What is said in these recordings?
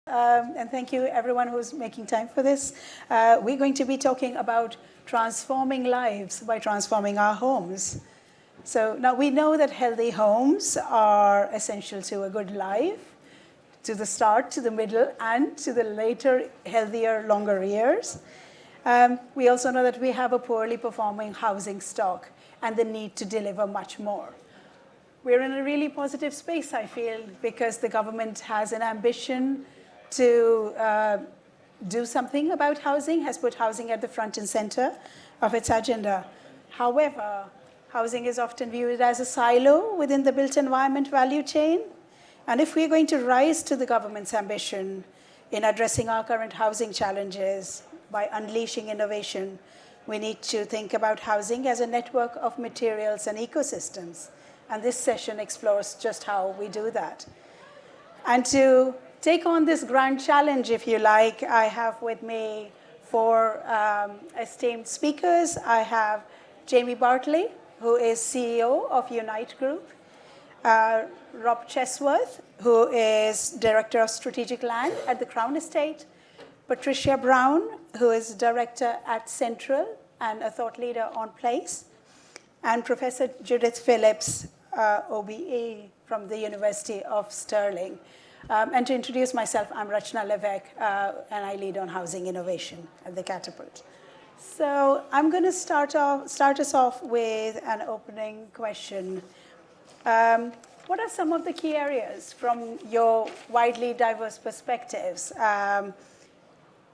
And thank you everyone who's making time for this. We're going to be talking about transforming lives by transforming our homes. So now we know that healthy homes are essential to a good life, to the start, to the middle, and to the later, healthier, longer years. We also know that we have a poorly performing housing stock and the need to deliver much more. We're in a really positive space, I feel, because the government has an ambition to do something about housing, has put housing at the front and center of its agenda. However, housing is often viewed as a silo within the built environment value chain. And if we're going to rise to the government's ambition in addressing our current housing challenges by unleashing innovation, we need to think about housing as a network of materials and ecosystems. And this session explores just how we do that. And to take on this grand challenge, if you like, I have with me four esteemed speakers. I have Jamie Bartley, who is CEO of Unyte Group, Rob Chesworth, who is Director of Strategic Land at the Crown Estate, Patricia Brown, who is Director at Central and a thought leader on place, and Professor Judith Phillips, OBE from the University of Stirling. And to introduce myself, I'm Rachna Leveque, and I lead on housing innovation at the Catapult. So I'm going to start us off with an opening question. What are some of the key areas from your widely diverse perspectives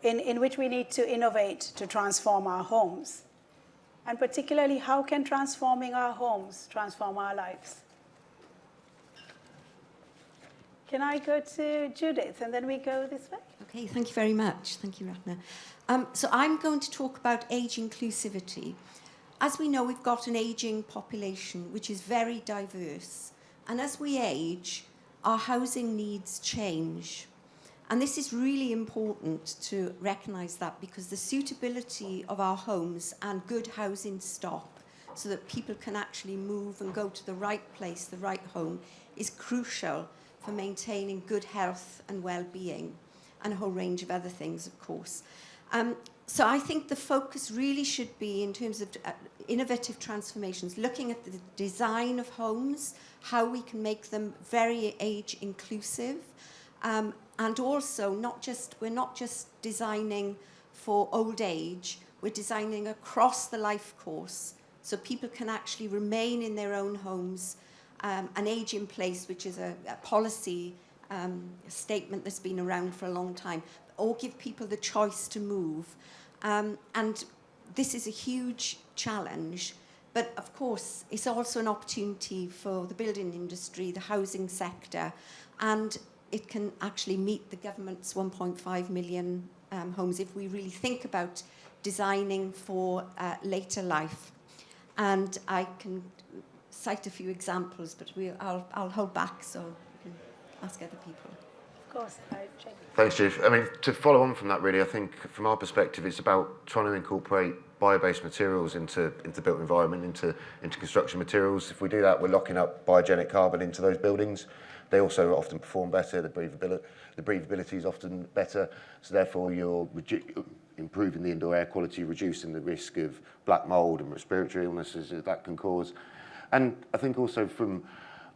in which we need to innovate to transform our homes? And particularly, how can transforming our homes transform our lives? Can I go to Judith, and then we go this way? Okay, thank you very much. Thank you, Rachna. So I'm going to talk about age inclusivity. As we know, we've got an ageing population, which is very diverse. And as we age, our housing needs change. And this is really important to recognise that, because the suitability of our homes and good housing stock so that people can actually move and go to the right place, the right home, is crucial for maintaining good health and well-being, and a whole range of other things, of course. So I think the focus really should be, in terms of innovative transformations, looking at the design of homes, how we can make them very age inclusive, and also we're not just designing for old age, we're designing across the life course so people can actually remain in their own homes, and age in place, which is a policy statement that's been around for a long time, or give people the choice to move. And this is a huge challenge, but of course it's also an opportunity for the building industry, the housing sector, and it can actually meet the government's 1.5 million homes if we really think about designing for later life. And I can cite a few examples, but I'll hold back so we can ask other people. Of course, Jamie. Thanks, Judith. I mean, to follow on from that, really, I think from our perspective, it's about trying to incorporate bio-based materials into the built environment, into construction materials. If we do that, we're locking up biogenic carbon into those buildings. They also often perform better. The breathability is often better. So therefore, you're improving the indoor air quality, reducing the risk of black mold and respiratory illnesses that can cause. And I think also from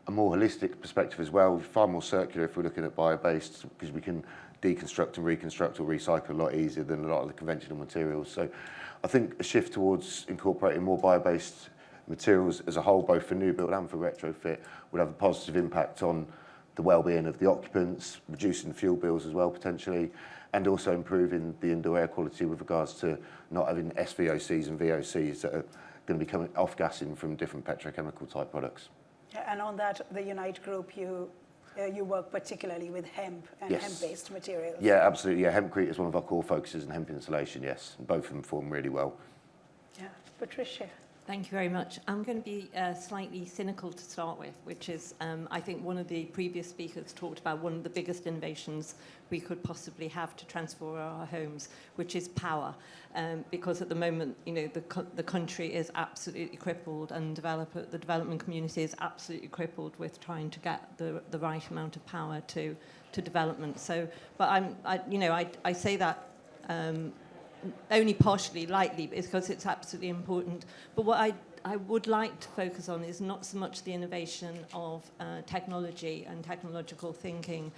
a more holistic perspective as well, far more circular if we're looking at bio-based, because we can deconstruct and reconstruct or recycle a lot easier than a lot of the conventional materials. So I think a shift towards incorporating more bio-based materials as a whole, both for new build and for retrofit, would have a positive impact on the well-being of the occupants, reducing fuel bills as well potentially, and also improving the indoor air quality with regards to not having SVOCs and VOCs that are going to be coming off-gassing from different petrochemical type products. And on that, the Unyte Group, you work particularly with hemp and hemp-based materials. Yeah, absolutely. Yeah, hempcrete is one of our core focuses, and hemp insulation, yes. Both of them perform really well. Yeah. Patricia. Thank you very much. I'm going to be slightly cynical to start with, which is, I think one of the previous speakers talked about one of the biggest innovations we could possibly have to transform our homes, which is power. Because at the moment, you know, the country is absolutely crippled, and the development community is absolutely crippled with trying to get the right amount of power to development. So, but I say that. Only partially lightly, because it's absolutely important. But what I would like to focus on is not so much the innovation of technology and technological thinking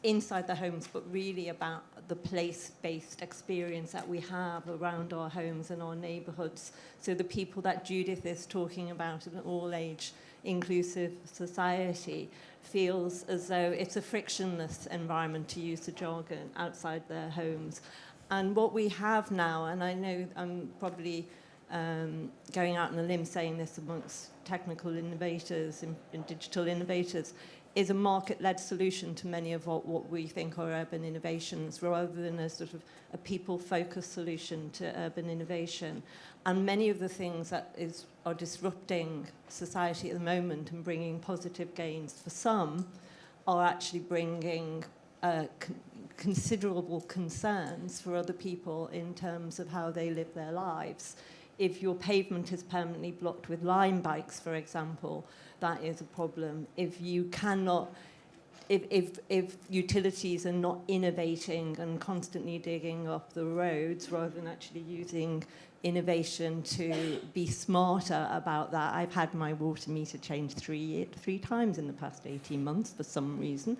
inside the homes, but really about the place-based experience that we have around our homes and our neighbourhoods. So the people that Judith is talking about in an all-age inclusive society feels as though it's a frictionless environment, to use the jargon, outside their homes. And what we have now, and I know I'm probably going out on a limb saying this amongst technical innovators and digital innovators, is a market-led solution to many of what we think are urban innovations, rather than a sort of a people-focused solution to urban innovation. And many of the things that are disrupting society at the moment and bringing positive gains for some are actually bringing considerable concerns for other people in terms of how they live their lives. If your pavement is permanently blocked with Lime bikes, for example, that is a problem. If you cannot, if utilities are not innovating and constantly digging up the roads rather than actually using innovation to be smarter about that. I've had my water meter changed three times in the past 18 months for some reason.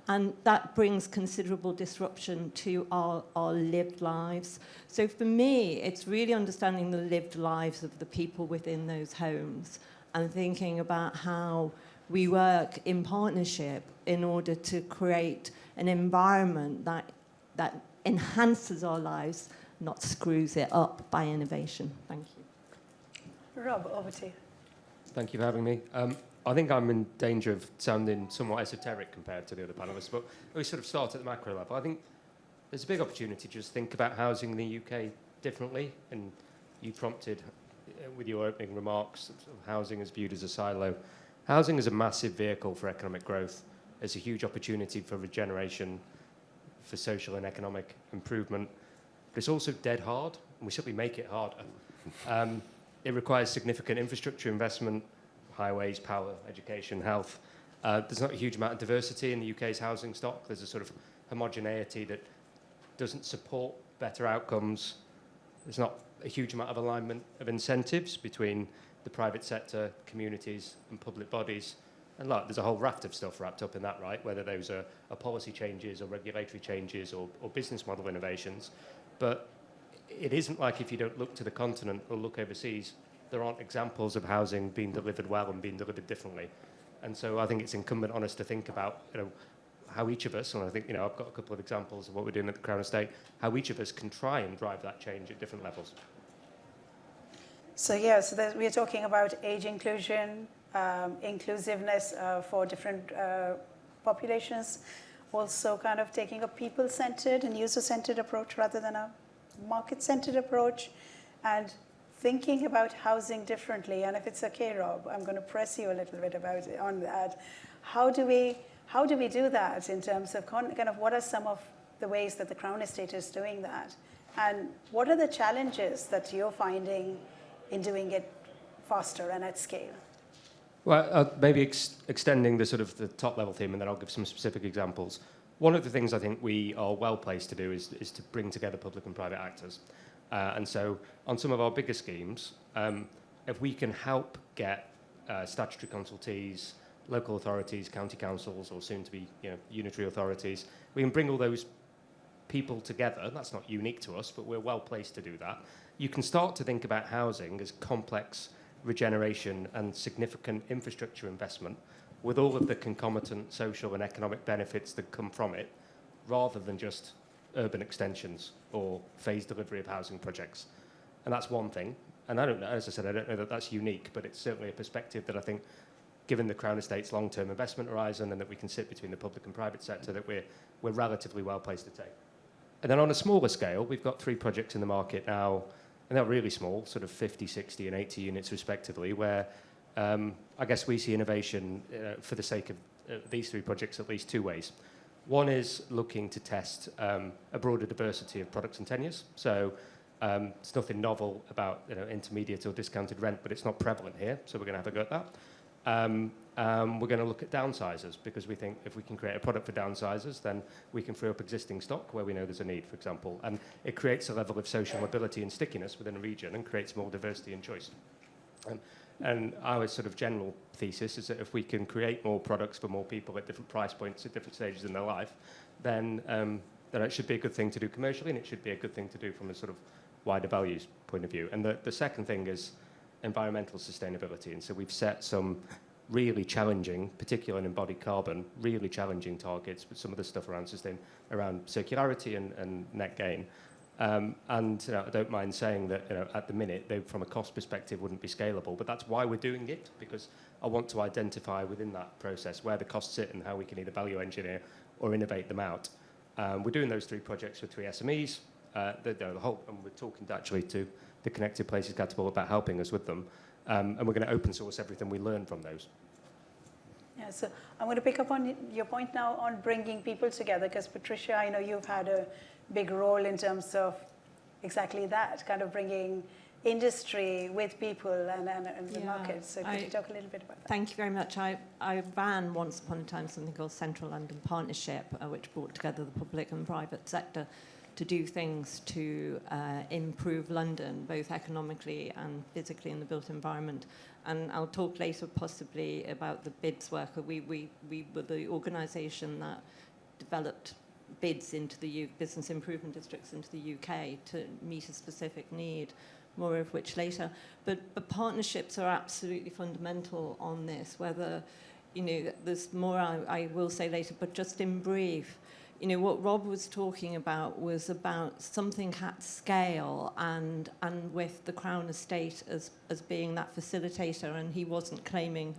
And that brings considerable disruption to our lived lives. So for me, it's really understanding the lived lives of the people within those homes and thinking about how we work in partnership in order to create an environment that enhances our lives, not screws it up by innovation. Thank you. Rob, over to you. Thank you for having me. I think I'm in danger of sounding somewhat esoteric compared to the other panellists, but we sort of start at the macro level. I think there's a big opportunity to just think about housing in the UK differently, and you prompted with your opening remarks, sort of housing is viewed as a silo. Housing is a massive vehicle for economic growth. It's a huge opportunity for regeneration, for social and economic improvement. But it's also dead hard, and we simply make it harder. It requires significant infrastructure investment, highways, power, education, health. There's not a huge amount of diversity in the UK's housing stock. There's a sort of homogeneity that doesn't support better outcomes. There's not a huge amount of alignment of incentives between the private sector, communities, and public bodies. And look, there's a whole raft of stuff wrapped up in that, right? Whether those are policy changes or regulatory changes or business model innovations. But it isn't like if you don't look to the continent or look overseas, there aren't examples of housing being delivered well and being delivered differently. And so I think it's incumbent on us to think about, how each of us, and I think, I've got a couple of examples of what we're doing at the Crown Estate, how each of us can try and drive that change at different levels. So we're talking about age inclusion, inclusiveness for different populations, also kind of taking a people-centered and user-centered approach rather than a market-centered approach, and thinking about housing differently. And if it's okay, Rob, I'm going to press you a little bit on that. How do we do that in terms of kind of what are some of the ways that the Crown Estate is doing that? And what are the challenges that you're finding in doing it faster and at scale? Well, maybe extending the sort of the top level theme, and then I'll give some specific examples. One of the things I think we are well placed to do is to bring together public and private actors. And so on some of our bigger schemes, if we can help get statutory consultees, local authorities, county councils, or soon to be unitary authorities, we can bring all those people together. That's not unique to us, but we're well placed to do that. You can start to think about housing as complex regeneration and significant infrastructure investment with all of the concomitant social and economic benefits that come from it, rather than just urban extensions or phased delivery of housing projects. And that's one thing. And I don't know, as I said, I don't know that that's unique, but it's certainly a perspective that I think, given the Crown Estate's long-term investment horizon and that we can sit between the public and private sector, that we're relatively well placed to take. And then on a smaller scale, we've got 3 projects in the market now and they're really small, sort of 50, 60 and 80 units respectively, where I guess we see innovation for the sake of these three projects at least two ways. One is looking to test a broader diversity of products and tenures. So it's nothing novel about intermediate or discounted rent, but it's not prevalent here, so we're going to have a go at that. We're going to look at downsizers, because we think if we can create a product for downsizers, then we can free up existing stock where we know there's a need, for example. And it creates a level of social mobility and stickiness within a region and creates more diversity and choice. And our sort of general thesis is that if we can create more products for more people at different price points at different stages in their life, then it should be a good thing to do commercially, and it should be a good thing to do from a sort of wider values point of view. And the second thing is environmental sustainability. And so we've set some really challenging, particularly in embodied carbon, really challenging targets with some of the stuff around circularity and net gain. And I don't mind saying that at the minute, they, from a cost perspective, wouldn't be scalable, but that's why we're doing it, because I want to identify within that process where the costs sit and how we can either value engineer or innovate them out. We're doing those three projects with three SMEs, the whole, and we're talking actually to the Connected Places Capital about helping us with them, and we're going to open source everything we learn from those. Yeah, so I'm going to pick up on your point now on bringing people together, because Patricia, I know you've had a big role in terms of exactly that, kind of bringing industry with people and the market. So could you talk a little bit about that? Thank you very much. I ran once upon a time something called Central London Partnership, which brought together the public and private sector to do things to improve London, both economically and physically in the built environment. And I'll talk later possibly about the bids work. We were the organisation that developed bids into the business improvement districts into the UK to meet a specific need, more of which later. But partnerships are absolutely fundamental on this, whether, there's more I will say later, but just in brief, what Rob was talking about was about something at scale and with the Crown Estate as being that facilitator, and he wasn't claiming,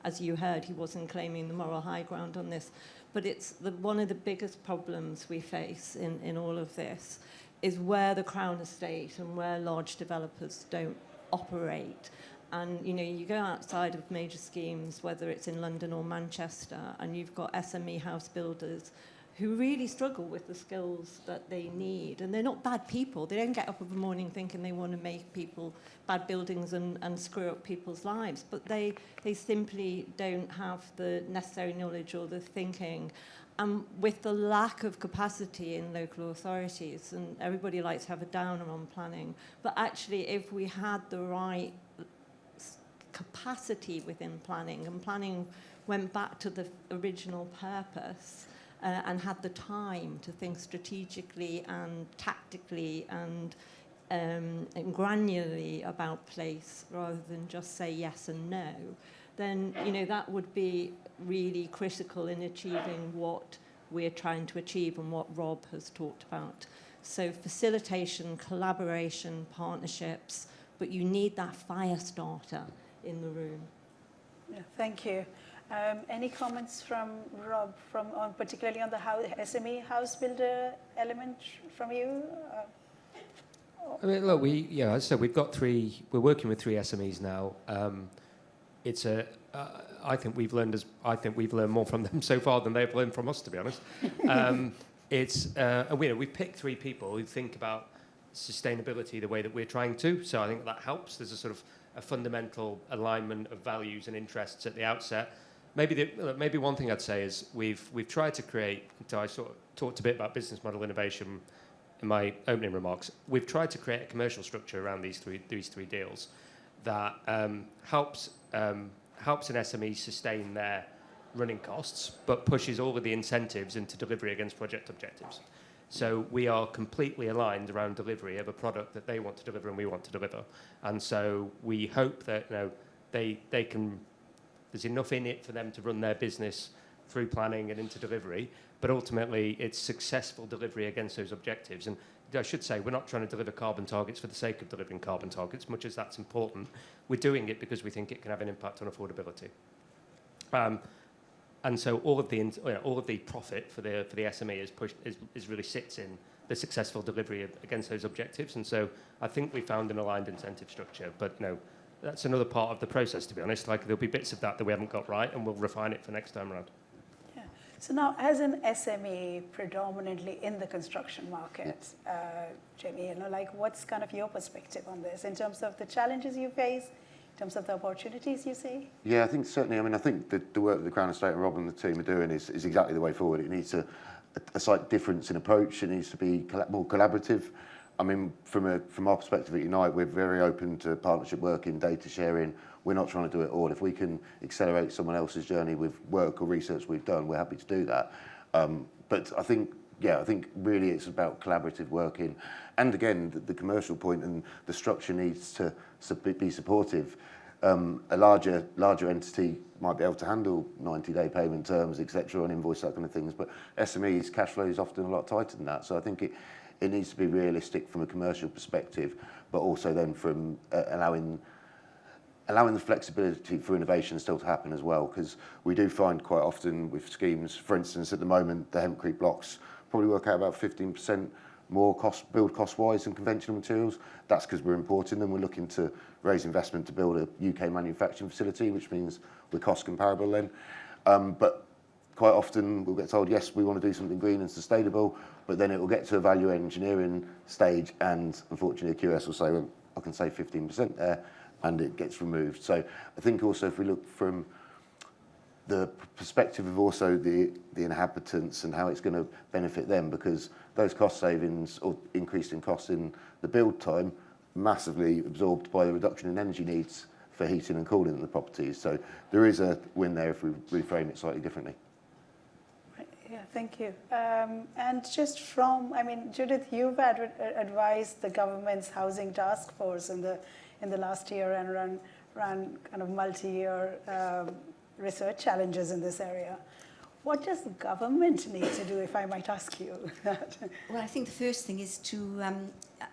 as you heard, he wasn't claiming the moral high ground on this. But it's one of the biggest problems we face in all of this is where the Crown Estate and where large developers don't operate. And, you go outside of major schemes, whether it's in London or Manchester, and you've got SME house builders who really struggle with the skills that they need. And they're not bad people. They don't get up in the morning thinking they want to make people bad buildings and screw up people's lives. But they simply don't have the necessary knowledge or the thinking. And with the lack of capacity in local authorities, and everybody likes to have a downer on planning, but actually if we had the right capacity within planning, and planning went back to the original purpose, and had the time to think strategically and tactically and granularly about place rather than just say yes and no, then that would be really critical in achieving what we're trying to achieve and what Rob has talked about. So facilitation, collaboration, partnerships, but you need that fire starter in the room. Yeah, thank you. Any comments from Rob, particularly on the SME house builder element from you? I mean, look, as I said, we've got three. We're working with three SMEs now. I think we've learned more from them so far than they've learned from us, to be honest. We've picked three people who think about sustainability the way that we're trying to. So I think that helps. There's a sort of a fundamental alignment of values and interests at the outset. Maybe one thing I'd say is we've tried to create. I sort of talked a bit about business model innovation in my opening remarks. We've tried to create a commercial structure around these three deals that helps an SME sustain their running costs, but pushes all of the incentives into delivery against project objectives. So we are completely aligned around delivery of a product that they want to deliver and we want to deliver. And so we hope that they can. There's enough in it for them to run their business through planning and into delivery, but ultimately it's successful delivery against those objectives. And I should say, we're not trying to deliver carbon targets for the sake of delivering carbon targets, much as that's important. We're doing it because we think it can have an impact on affordability. And so all of the profit for the SME is really sits in the successful delivery against those objectives. And so I think we found an aligned incentive structure, but that's another part of the process, to be honest. Like, there'll be bits of that we haven't got right, and we'll refine it for next time around. Yeah. So now, as an SME predominantly in the construction market, Jamie, what's kind of your perspective on this in terms of the challenges you face, in terms of the opportunities you see? Yeah, I think certainly. I mean, I think the work that the Crown Estate and Rob and the team are doing is exactly the way forward. It needs a slight difference in approach. It needs to be more collaborative. I mean, from our perspective at Unyte, we're very open to partnership working, data sharing. We're not trying to do it all. If we can accelerate someone else's journey with work or research we've done, we're happy to do that. But I think really it's about collaborative working. And again, the commercial point and the structure needs to be supportive. A larger entity might be able to handle 90-day payment terms, etc., and invoice, that kind of things. But SMEs, cash flow is often a lot tighter than that. So I think it needs to be realistic from a commercial perspective, but also then from allowing the flexibility for innovation still to happen as well, because we do find quite often with schemes, for instance, at the moment, the hempcrete blocks probably work out about 15% more build cost-wise than conventional materials. That's because we're importing them. We're looking to raise investment to build a UK manufacturing facility, which means we're cost comparable then. But quite often we'll get told, yes, we want to do something green and sustainable, but then it will get to a value engineering stage, and unfortunately a QS will say, well, I can save 15% there, and it gets removed. So I think also if we look from the perspective of also the inhabitants and how it's going to benefit them, because those cost savings or increase in costs in the build time massively absorbed by the reduction in energy needs for heating and cooling in the properties. So there is a win there if we reframe it slightly differently. Yeah, thank you. And just Judith, you've advised the government's housing task force in the last year and ran kind of multi-year research challenges in this area. What does the government need to do, if I might ask you that? Well, I think the first thing is to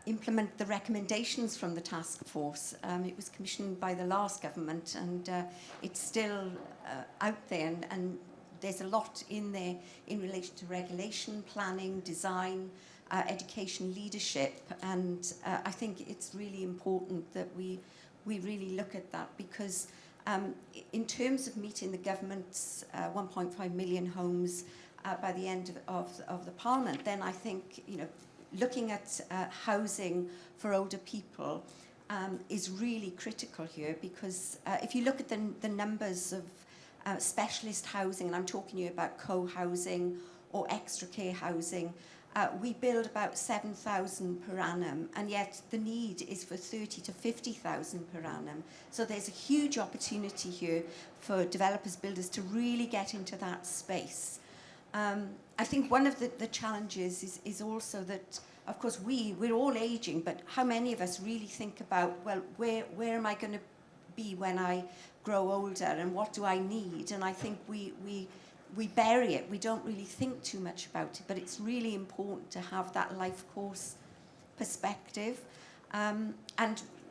implement the recommendations from the task force. It was commissioned by the last government, and it's still out there, and there's a lot in there in relation to regulation, planning, design, education, leadership, and I think it's really important that we really look at that, because in terms of meeting the government's 1.5 million homes by the end of the Parliament, then I think looking at housing for older people is really critical here, because if you look at the numbers of specialist housing, and I'm talking to you about co-housing or extra care housing, we build about 7,000 per annum, and yet the need is for 30 to 50,000 per annum. So there's a huge opportunity here for developers, builders to really get into that space. I think one of the challenges is also that, of course, we're all aging, but how many of us really think about, well, where am I going to be when I grow older, and what do I need? And I think we bury it. We don't really think too much about it, but it's really important to have that life course perspective. And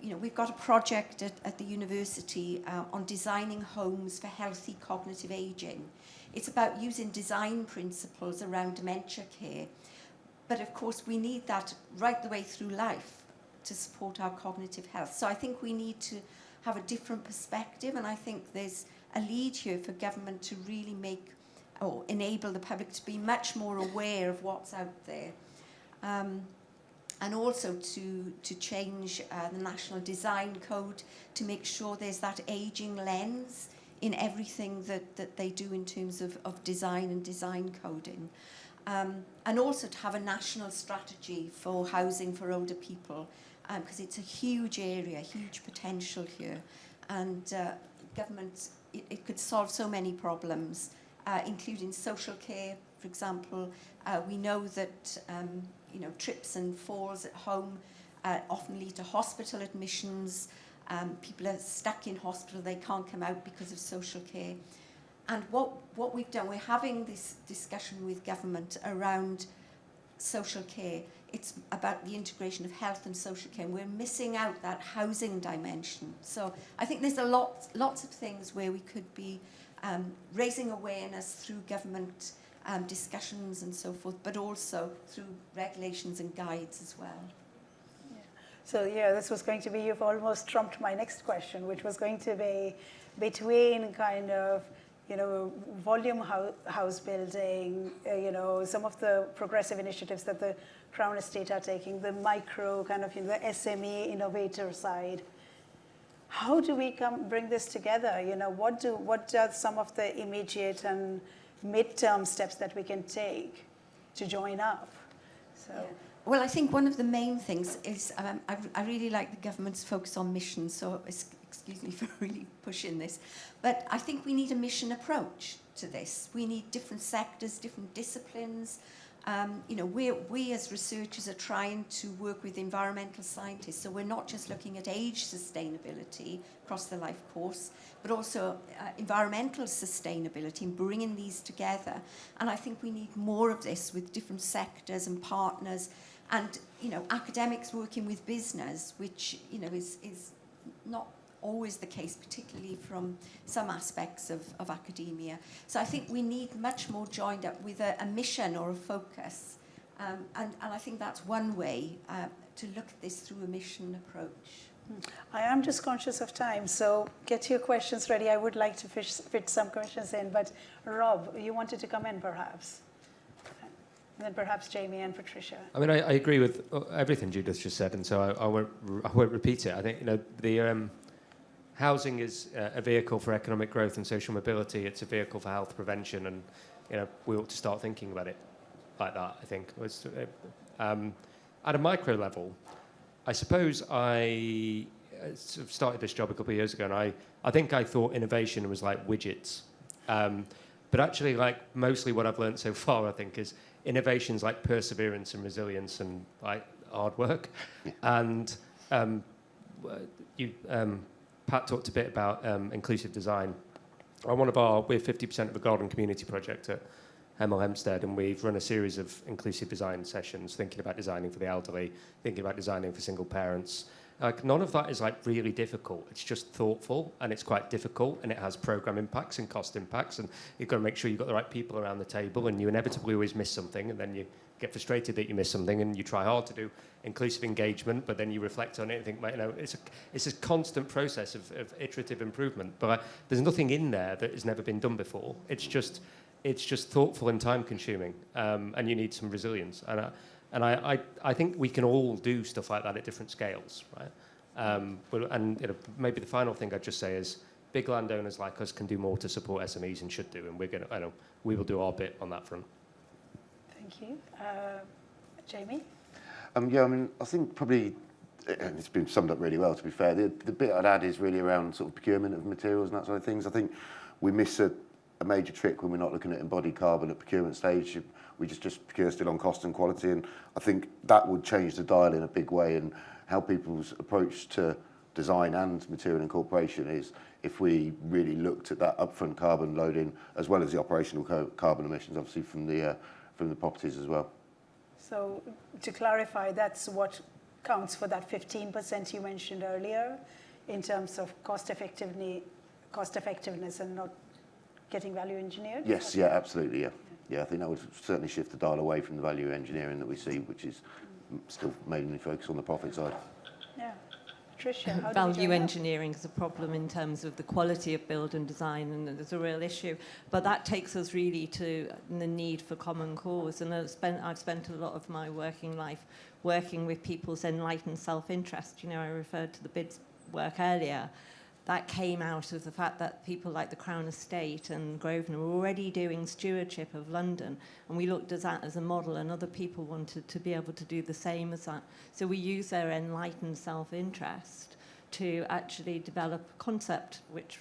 we've got a project at the university on designing homes for healthy cognitive aging. It's about using design principles around dementia care, but of course we need that right the way through life to support our cognitive health. So I think we need to have a different perspective, and I think there's a lead here for government to really make or enable the public to be much more aware of what's out there. And also to change the National Design Code to make sure there's that ageing lens in everything that they do in terms of design and design coding. And also to have a national strategy for housing for older people, because it's a huge area, huge potential here. And government, it could solve so many problems, including social care, for example. We know that trips and falls at home often lead to hospital admissions. People are stuck in hospital, they can't come out because of social care. And what we've done, we're having this discussion with government around social care. It's about the integration of health and social care, and we're missing out that housing dimension. So I think there's lots of things where we could be raising awareness through government discussions and so forth, but also through regulations and guides as well. So yeah, this was going to be, you've almost trumped my next question, which was going to be between kind of, volume house building, some of the progressive initiatives that the Crown Estate are taking, the micro kind of, the SME innovator side. How do we bring this together? What are some of the immediate and mid-term steps that we can take to join up? So. Yeah. Well, I think one of the main things is I really like the government's focus on mission, so excuse me for really pushing this, but I think we need a mission approach to this. We need different sectors, different disciplines. We as researchers are trying to work with environmental scientists, so we're not just looking at age sustainability across the life course, but also environmental sustainability and bringing these together. And I think we need more of this with different sectors and partners, and academics working with business, which is not always the case, particularly from some aspects of academia. So I think we need much more joined up with a mission or a focus. And I think that's one way to look at this through a mission approach. I am just conscious of time, so get your questions ready. I would like to fit some questions in, but Rob, you wanted to come in perhaps? And then perhaps Jamie and Patricia. I mean, I agree with everything Judith just said, and so I won't repeat it. I think the housing is a vehicle for economic growth and social mobility. It's a vehicle for health prevention, and we ought to start thinking about it like that. I think at a micro level, I suppose I sort of started this job a couple of years ago, and I think I thought innovation was like widgets, but actually, like mostly what I've learned so far, I think, is innovations like perseverance and resilience and like hard work. And Pat talked a bit about inclusive design. We're 50% of a garden community project at Hemel Hempstead, and we've run a series of inclusive design sessions, thinking about designing for the elderly, thinking about designing for single parents. Like, none of that is like really difficult. It's just thoughtful, and it's quite difficult, and it has program impacts and cost impacts, and you've got to make sure you've got the right people around the table, and you inevitably always miss something, and then you get frustrated that you miss something, and you try hard to do inclusive engagement, but then you reflect on it and think, it's a constant process of iterative improvement. But there's nothing in there that has never been done before. It's just thoughtful and time-consuming, and you need some resilience. And I think we can all do stuff like that at different scales, right? Maybe the final thing I'd just say is big landowners like us can do more to support SMEs and should do, and we will do our bit on that front. Thank you. Jamie? I think probably, and it's been summed up really well, to be fair. The bit I'd add is really around sort of procurement of materials and that sort of things. I think we miss a major trick when we're not looking at embodied carbon at procurement stage. We just procure still on cost and quality, and I think that would change the dial in a big way, and how people's approach to design and material incorporation is if we really looked at that upfront carbon loading as well as the operational carbon emissions, obviously from the properties as well. So to clarify, that's what counts for that 15% you mentioned earlier in terms of cost effectiveness and not getting value engineered? Yes, yeah, absolutely, yeah. Yeah, I think that would certainly shift the dial away from the value engineering that we see, which is still mainly focused on the profit side. Yeah. Tricia, how value engineering is a problem in terms of the quality of build and design, and there's a real issue. But that takes us really to the need for common cause. And I've spent a lot of my working life working with people's enlightened self-interest. I referred to the BIDS work earlier. That came out of the fact that people like the Crown Estate and Grosvenor were already doing stewardship of London, and we looked at that as a model, and other people wanted to be able to do the same as that. So we use their enlightened self-interest to actually develop a concept, which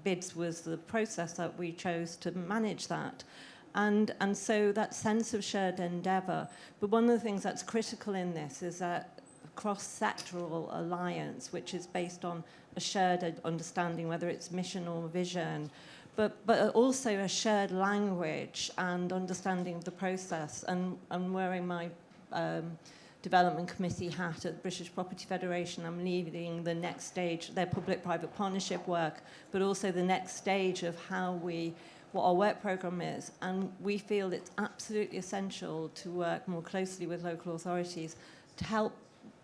BIDS was the process that we chose to manage that. And so that sense of shared endeavour. But one of the things that's critical in this is that cross-sectoral alliance, which is based on a shared understanding, whether it's mission or vision, but also a shared language and understanding of the process. And wearing my Development Committee hat at the British Property Federation. I'm leading the next stage, their public-private partnership work, but also the next stage of what our work programme is. And we feel it's absolutely essential to work more closely with local authorities to help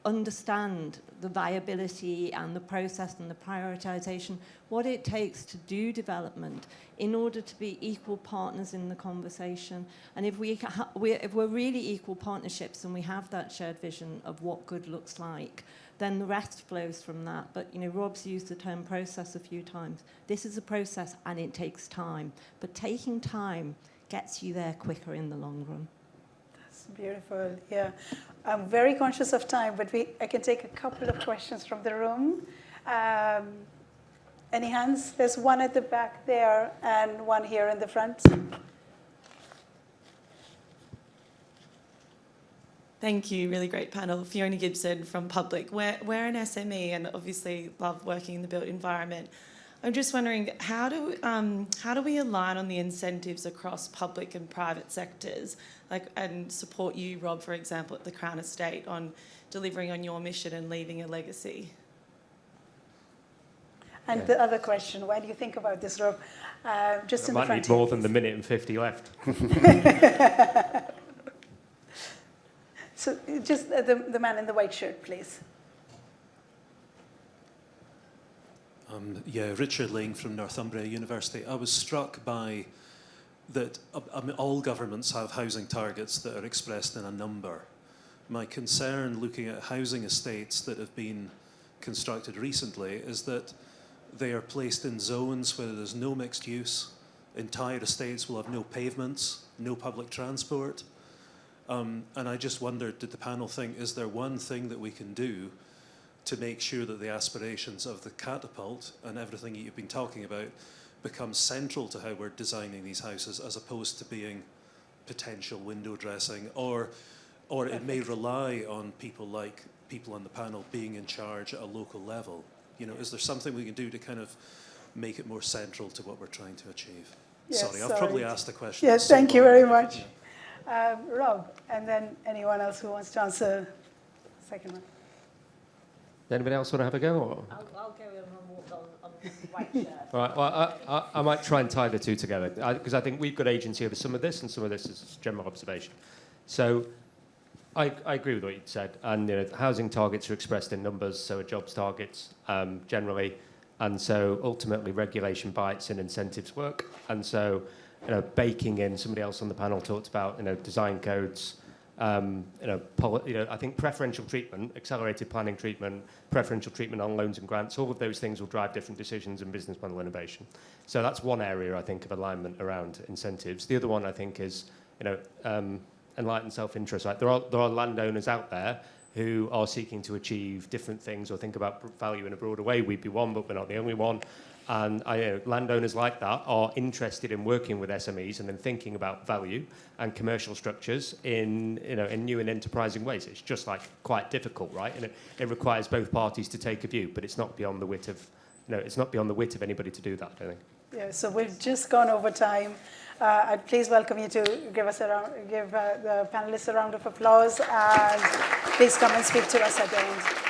understand the viability and the process and the prioritisation, what it takes to do development in order to be equal partners in the conversation. And if we're really equal partnerships and we have that shared vision of what good looks like, then the rest flows from that. But, you know, Rob's used the term process a few times. This is a process and it takes time. But taking time gets you there quicker in the long run. That's beautiful, yeah. I'm very conscious of time, but I can take a couple of questions from the room. Any hands? There's one at the back there and one here in the front. Thank you, really great panel. Fiona Gibson from Public. We're an SME and obviously love working in the built environment. I'm just wondering, how do we align on the incentives across public and private sectors, and support you, Rob, for example, at the Crown Estate on delivering on your mission and leaving a legacy? And the other question, why do you think about this, Rob? Just in the front. Might need more than the minute and 50 left. So just the man in the white shirt, please. Richard Ling from Northumbria University. I was struck by that all governments have housing targets that are expressed in a number. My concern looking at housing estates that have been constructed recently is that they are placed in zones where there's no mixed use. Entire estates will have no pavements, no public transport. And I just wondered, did the panel think, is there one thing that we can do to make sure that the aspirations of the catapult and everything you've been talking about becomes central to how we're designing these houses, as opposed to being potential window dressing, or it may rely on people on the panel being in charge at a local level. You know, is there something we can do to kind of make it more central to what we're trying to achieve? Yes, sorry, I've probably asked the question. Yes, thank you very much. Rob, and then anyone else who wants to answer the second one. Does anybody else want to have a go? Or? I'll go on the white shirt. All right, well, I might try and tie the two together, because I think we've got agency over some of this, and some of this is general observation. So I agree with what you said, and housing targets are expressed in numbers, so are jobs targets generally, and so ultimately regulation bites and incentives work, and so baking in, somebody else on the panel talked about design codes, I think preferential treatment, accelerated planning treatment, preferential treatment on loans and grants, all of those things will drive different decisions and business model innovation. So that's one area, I think, of alignment around incentives. The other one, I think, is, enlightened self-interest. Right? There are landowners out there who are seeking to achieve different things or think about value in a broader way. We'd be one, but we're not the only one. And landowners like that are interested in working with SMEs and then thinking about value and commercial structures in new and enterprising ways. It's just quite difficult, right? And it requires both parties to take a view, but it's not beyond the wit of anybody to do that, I think. Yeah, so we've just gone over time. I'd please welcome you to give the panelists a round of applause, and please come and speak to us at the end.